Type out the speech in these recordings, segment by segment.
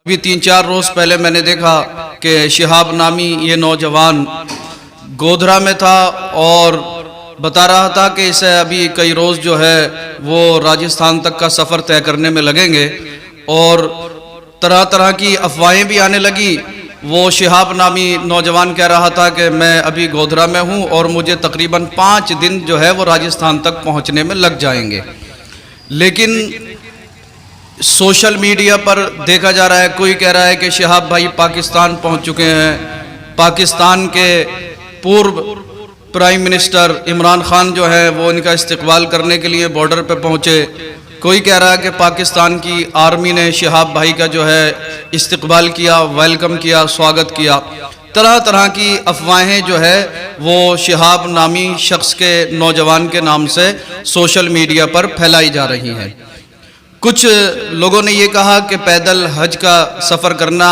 ابھی 3-4 روز پہلے میں نے دیکھا کہ شہاب نامی یہ نوجوان گودھرا میں تھا اور بتا رہا تھا کہ اسے ابھی کئی روز جو ہے وہ راجستھان تک کا سفر طے کرنے میں لگیں گے، اور طرح طرح کی افواہیں بھی آنے لگی۔ وہ شہاب نامی نوجوان کہہ رہا تھا کہ میں ابھی گودھرا میں ہوں اور مجھے تقریباً 5 دن جو ہے وہ راجستھان تک پہنچنے میں لگ جائیں گے، لیکن سوشل میڈیا پر دیکھا جا رہا ہے، کوئی کہہ رہا ہے کہ شہاب بھائی پاکستان پہنچ چکے ہیں، پاکستان کے پورو پرائم منسٹر عمران خان جو ہے وہ ان کا استقبال کرنے کے لیے بارڈر پہ پہنچے۔ کوئی کہہ رہا ہے کہ پاکستان کی آرمی نے شہاب بھائی کا جو ہے استقبال کیا، ویلکم کیا، سواگت کیا۔ طرح طرح کی افواہیں جو ہے وہ شہاب نامی شخص کے نوجوان کے نام سے سوشل میڈیا پر پھیلائی جا رہی ہیں۔ کچھ لوگوں نے یہ کہا کہ پیدل حج کا سفر کرنا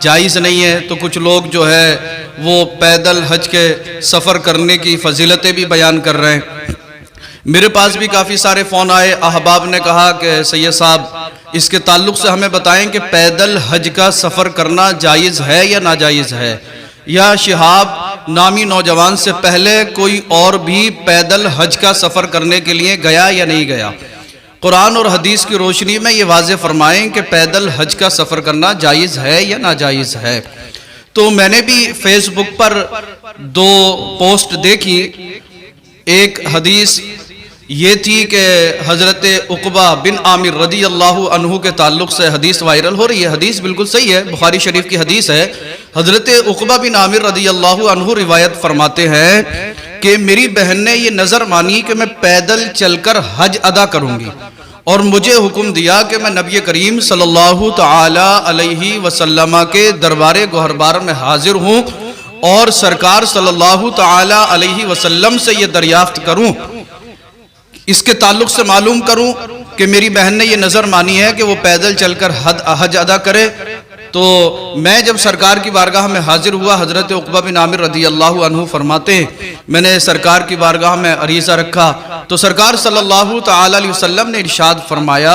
جائز نہیں ہے، تو کچھ لوگ جو ہے وہ پیدل حج کے سفر کرنے کی فضیلتیں بھی بیان کر رہے ہیں۔ میرے پاس بھی کافی سارے فون آئے، احباب نے کہا کہ سید صاحب اس کے تعلق سے ہمیں بتائیں کہ پیدل حج کا سفر کرنا جائز ہے یا ناجائز ہے، یا شہاب نامی نوجوان سے پہلے کوئی اور بھی پیدل حج کا سفر کرنے کے لیے گیا یا نہیں گیا۔ قرآن اور حدیث کی روشنی میں یہ واضح فرمائیں کہ پیدل حج کا سفر کرنا جائز ہے یا ناجائز ہے۔ تو میں نے بھی فیس بک پر 2 پوسٹ دیکھی۔ ایک حدیث یہ تھی کہ حضرت عقبہ بن عامر رضی اللہ عنہ کے تعلق سے حدیث وائرل ہو رہی ہے، حدیث بالکل صحیح ہے، بخاری شریف کی حدیث ہے۔ حضرت عقبہ بن عامر رضی اللہ عنہ روایت فرماتے ہیں کہ میری بہن نے یہ نظر مانی کہ میں پیدل چل کر حج ادا کروں گی، اور مجھے حکم دیا کہ میں نبی کریم صلی اللہ تعالی علیہ وسلم کے دربار گوہربار میں حاضر ہوں اور سرکار صلی اللہ تعالی علیہ وسلم سے یہ دریافت کروں، اس کے تعلق سے معلوم کروں کہ میری بہن نے یہ نظر مانی ہے کہ وہ پیدل چل کر حج ادا کرے۔ تو میں جب سرکار کی بارگاہ میں حاضر ہوا، حضرت عقبہ بن عامر رضی اللہ عنہ فرماتے ہیں میں نے سرکار کی بارگاہ میں عریضہ رکھا تو سرکار صلی اللہ تعالی علیہ وسلم نے ارشاد فرمایا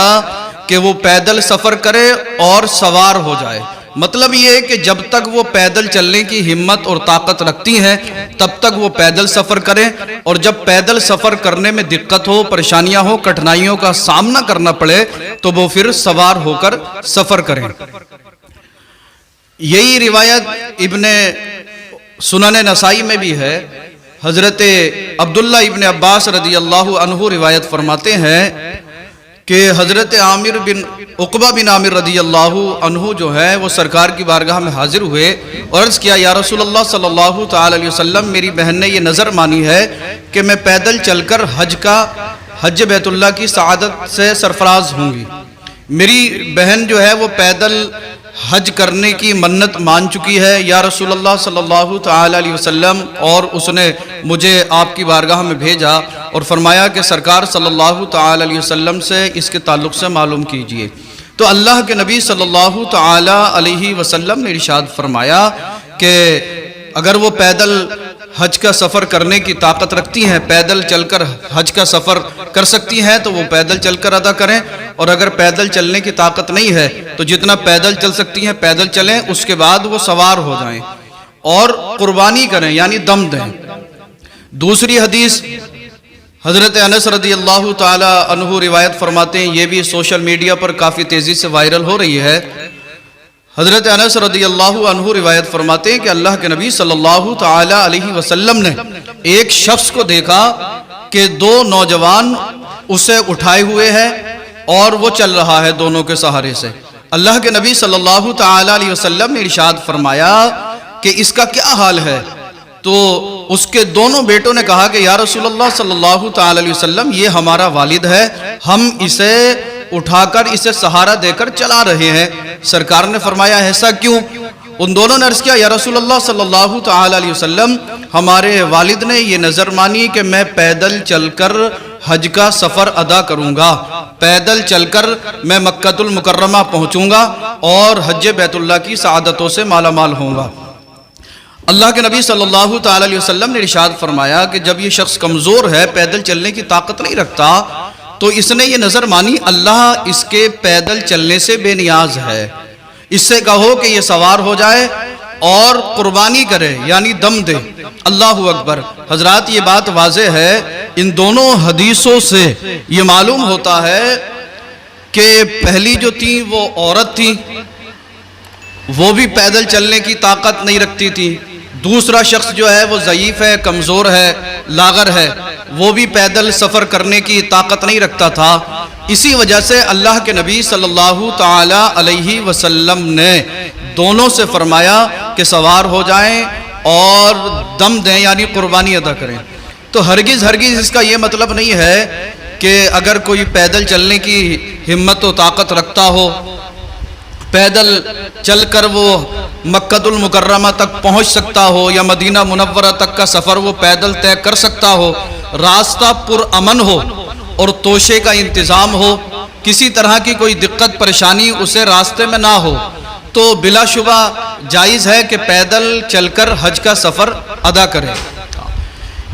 کہ وہ پیدل سفر کرے اور سوار ہو جائے۔ مطلب یہ ہے کہ جب تک وہ پیدل چلنے کی ہمت اور طاقت رکھتی ہیں تب تک وہ پیدل سفر کریں، اور جب پیدل سفر کرنے میں دقت ہو، پریشانیاں ہو، کٹھنائیوں کا سامنا کرنا پڑے تو وہ پھر سوار ہو کر سفر کریں۔ یہی روایت ابن سنن نسائی میں بھی ہے۔ حضرت عبداللہ ابن عباس رضی اللہ عنہ روایت فرماتے ہیں کہ حضرت عقبہ بن عامر رضی اللہ عنہ جو ہے وہ سرکار کی بارگاہ میں حاضر ہوئے اور عرض کیا یا رسول اللہ صلی اللہ تعالی علیہ وسلم، میری بہن نے یہ نظر مانی ہے کہ میں پیدل چل کر حج بیت اللہ کی سعادت سے سرفراز ہوں گی۔ میری بہن جو ہے وہ پیدل حج کرنے کی منت مان چکی ہے یا رسول اللہ صلی اللہ تعالی علیہ وسلم، اور اس نے مجھے آپ کی بارگاہ میں بھیجا اور فرمایا کہ سرکار صلی اللہ تعالی علیہ وسلم سے اس کے تعلق سے معلوم کیجئے۔ تو اللہ کے نبی صلی اللہ تعالی علیہ وسلم نے ارشاد فرمایا کہ اگر وہ پیدل حج کا سفر کرنے کی طاقت رکھتی ہیں، پیدل چل کر حج کا سفر کر سکتی ہیں تو وہ پیدل چل کر ادا کریں، اور اگر پیدل چلنے کی طاقت نہیں ہے تو جتنا پیدل چل سکتی ہیں پیدل چلیں، اس کے بعد وہ سوار ہو جائیں اور قربانی کریں یعنی دم دیں۔ دوسری حدیث حضرت انس رضی اللہ تعالی عنہ روایت فرماتے ہیں، یہ بھی سوشل میڈیا پر کافی تیزی سے وائرل ہو رہی ہے۔ حضرت انس رضی اللہ عنہ روایت فرماتے ہیں کہ اللہ کے نبی صلی اللہ تعالی علیہ وسلم نے ایک شخص کو دیکھا کہ 2 نوجوان اسے اٹھائے ہوئے ہیں اور وہ چل رہا ہے دونوں کے سہارے سے۔ اللہ کے نبی صلی اللہ تعالی علیہ وسلم نے ارشاد فرمایا کہ اس کا کیا حال ہے؟ تو اس کے دونوں بیٹوں نے کہا کہ یا رسول اللہ صلی اللہ تعالی علیہ وسلم، یہ ہمارا والد ہے، ہم اسے اٹھا کر اسے سہارا دے کر چلا رہے ہیں۔ سرکار نے فرمایا ایسا کیوں؟ ان دونوں نے عرض کیا یا رسول اللہ صلی اللہ تعالی علیہ وسلم، ہمارے والد نے یہ نظر مانی کہ میں پیدل چل کر حج کا سفر ادا کروں گا، پیدل چل کر میں مکہ المکرمہ پہنچوں گا اور حج بیت اللہ کی سعادتوں سے مالا مال ہوں گا۔ اللہ کے نبی صلی اللہ تعالی علیہ وسلم نے ارشاد فرمایا کہ جب یہ شخص کمزور ہے، پیدل چلنے کی طاقت نہیں رکھتا، تو اس نے یہ نظر مانی اللہ اس کے پیدل چلنے سے بے نیاز ہے، اس سے کہو کہ یہ سوار ہو جائے اور قربانی کرے یعنی دم دے۔ اللہ اکبر۔ حضرات یہ بات واضح ہے، ان دونوں حدیثوں سے یہ معلوم ہوتا ہے کہ پہلی جو تھی وہ عورت تھی، وہ بھی پیدل چلنے کی طاقت نہیں رکھتی تھی۔ دوسرا شخص جو ہے وہ ضعیف ہے، کمزور ہے، لاغر ہے، وہ بھی پیدل سفر کرنے کی طاقت نہیں رکھتا تھا۔ اسی وجہ سے اللہ کے نبی صلی اللہ تعالی علیہ وسلم نے دونوں سے فرمایا کہ سوار ہو جائیں اور دم دیں یعنی قربانی ادا کریں۔ تو ہرگز اس کا یہ مطلب نہیں ہے کہ اگر کوئی پیدل چلنے کی ہمت و طاقت رکھتا ہو، پیدل چل کر وہ مکہ المکرمہ تک پہنچ سکتا ہو یا مدینہ منورہ تک کا سفر وہ پیدل طے کر سکتا ہو، راستہ پرامن ہو اور توشے کا انتظام ہو، کسی طرح کی کوئی دقت پریشانی اسے راستے میں نہ ہو، تو بلا شبہ جائز ہے کہ پیدل چل کر حج کا سفر ادا کرے۔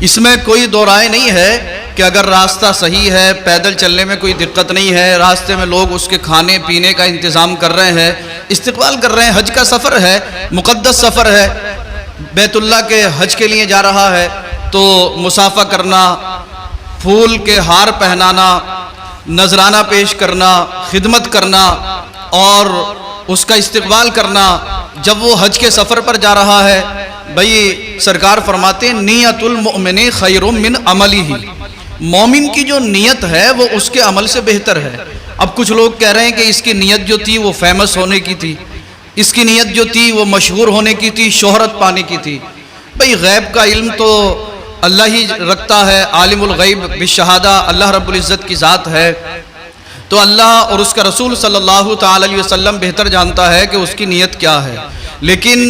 اس میں کوئی دو رائے نہیں ہے کہ اگر راستہ صحیح ہے، پیدل چلنے میں کوئی دقت نہیں ہے، راستے میں لوگ اس کے کھانے پینے کا انتظام کر رہے ہیں، استقبال کر رہے ہیں، حج کا سفر ہے، مقدس سفر ہے، بیت اللہ کے حج کے لیے جا رہا ہے، تو مصافحہ کرنا، پھول کے ہار پہنانا، نذرانہ پیش کرنا، خدمت کرنا اور اس کا استقبال کرنا جب وہ حج کے سفر پر جا رہا ہے۔ بھئی سرکار فرماتے ہیں نیت المؤمن خیر من عملہ، مومن کی جو نیت ہے وہ اس کے عمل سے بہتر ہے۔ اب کچھ لوگ کہہ رہے ہیں کہ اس کی نیت جو تھی وہ فیمس ہونے کی تھی، اس کی نیت جو تھی وہ مشہور ہونے کی تھی، شہرت پانے کی تھی۔ بھئی غیب کا علم تو اللہ ہی رکھتا ہے، عالم الغیب بالشہادہ اللہ رب العزت کی ذات ہے، تو اللہ اور اس کا رسول صلی اللہ تعالی علیہ وسلم بہتر جانتا ہے کہ اس کی نیت کیا ہے۔ لیکن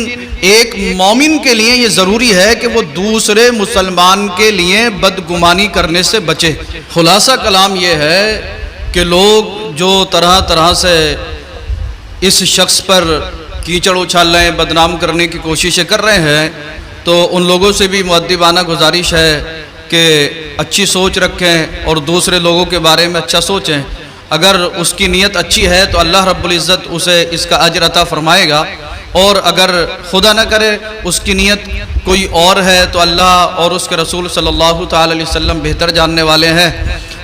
ایک مومن کے لیے یہ ضروری ہے کہ وہ دوسرے مسلمان کے لیے بدگمانی کرنے سے بچے۔ خلاصہ کلام یہ ہے کہ لوگ جو طرح سے اس شخص پر کیچڑ اچھال رہے ہیں، بدنام کرنے کی کوششیں کر رہے ہیں، تو ان لوگوں سے بھی مؤدبانہ گزارش ہے کہ اچھی سوچ رکھیں اور دوسرے لوگوں کے بارے میں اچھا سوچیں۔ اگر اس کی نیت اچھی ہے تو اللہ رب العزت اسے اس کا اجر عطا فرمائے گا، اور اگر خدا نہ کرے اس کی نیت کوئی اور ہے تو اللہ اور اس کے رسول صلی اللہ تعالی علیہ وسلم بہتر جاننے والے ہیں۔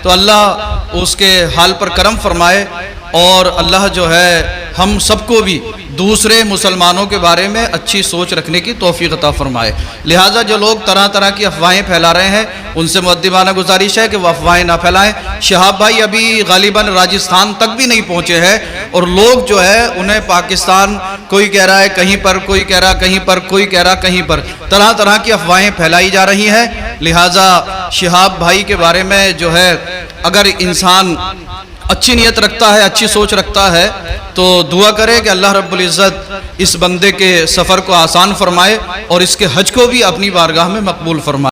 تو اللہ اس کے حال پر کرم فرمائے، اور اللہ جو ہے ہم سب کو بھی دوسرے مسلمانوں کے بارے میں اچھی سوچ رکھنے کی توفیق عطا فرمائے۔ لہٰذا جو لوگ طرح کی افواہیں پھیلا رہے ہیں ان سے مؤدبانہ گزارش ہے کہ وہ افواہیں نہ پھیلائیں۔ شہاب بھائی ابھی غالباً راجستھان تک بھی نہیں پہنچے ہیں، اور لوگ جو ہے انہیں پاکستان کوئی کہہ رہا ہے کہیں پر، کوئی کہہ رہا کہیں پر، کوئی کہہ رہا کہیں پر، طرح کی افواہیں پھیلائی جا رہی ہیں۔ لہٰذا شہاب بھائی کے بارے میں جو ہے اگر انسان اچھی نیت رکھتا ہے، اچھی سوچ رکھتا ہے، تو دعا کرے کہ اللہ رب العزت اس بندے کے سفر کو آسان فرمائے اور اس کے حج کو بھی اپنی بارگاہ میں مقبول فرمائے۔